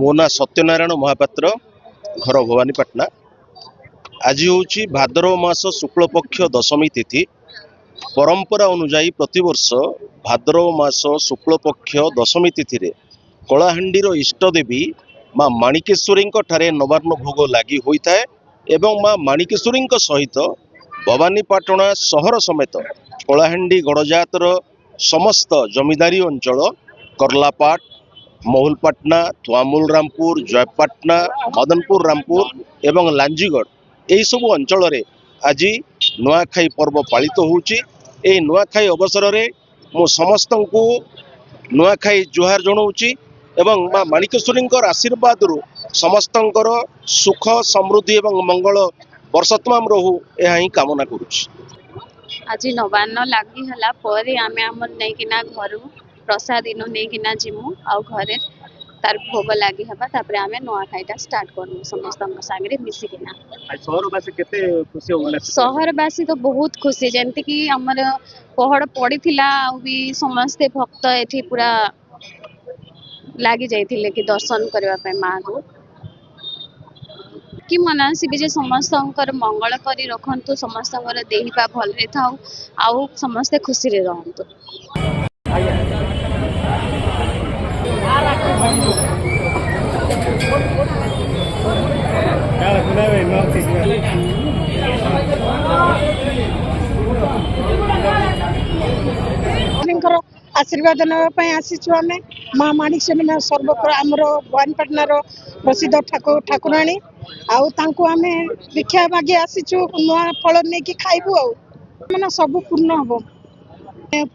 मो ना सत्यनारायण महापात्र घर भवानीपाटना। आज हूँ भाद्रव मास शुक्ल पक्ष दशमी तिथि। परंपरा अनुजाई प्रतिवर्ष भाद्रव मास शुक्ल पक्ष दशमी तिथि रे कलाहांडीर इष्टदेवी माँ माणिकेश्वरी ठारे नवान्न भोग लगी होता है एवं माँ माणिकेश्वरी सहित भवानीपाटना सहर समेत कलाहांडी गड़जातर समस्त जमीदारी अंचल करलापाट, महुलपाटना, थुआमूल रामपुर, जयपाटना, मदनपुर रामपुर एवं लांजीगढ़ यही सब अंचल रे आज नुआखाई पर्व पालित होउची। ए नुआखाई अवसर रे मो समस्त को नुआखाई जुहार जनाऊँची एवं माँ माणिकेश्वरी आशीर्वाद रु समस्त सुख समृद्धि एवं मंगल वर्ष तमाम रहू यह कामना करुच्ची। आज नवान्न लगी हला पर आमे हमर नैकिना घर प्रसाद इनो नैकिना जिमु आ घरे तार भोग लगी हबा तापरे आमे नुआखाईटा स्टार्ट करनु समस्त संगे मिसिकिना। सहरवासी केते खुशी होला? सहरवासी तो बहुत खुशी जेंति कि हमर पहड़ पड़ीथिला आ भी समस्त भक्त एथि पूरा लागी जाइथिले कि दर्शन करबा पे मां को कि मनासी भी जे समस्त मंगल करी रखंतु समस्त देहिपा भल रे थाउ आउ समस्त खुशी रे रहंतु। आशीर्वाद नापी आसीचु आम माँ माणिकेश्वरी सर्वप्र आमर भवानीपाटनार प्रसिद्ध ठाकुराणी आम दीक्षा मागे आसीचु नुआ फल नहीं कि खाइबू आने सब पूर्ण हम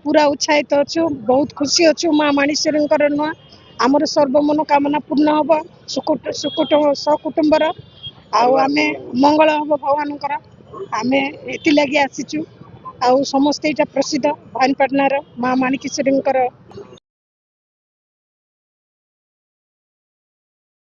पूरा उत्साहित अच्छु बहुत खुशी अच्छु माँ माणिकेश्वरी नुआ आमर सर्वमनोकामना पूर्ण हम सकुटुंबर आम मंगल हम भगवान आम एति लगी आसीचु आ समस्ते यहाँ प्रसिद्ध भवानीपाटनार माँ माणिकेश्वरी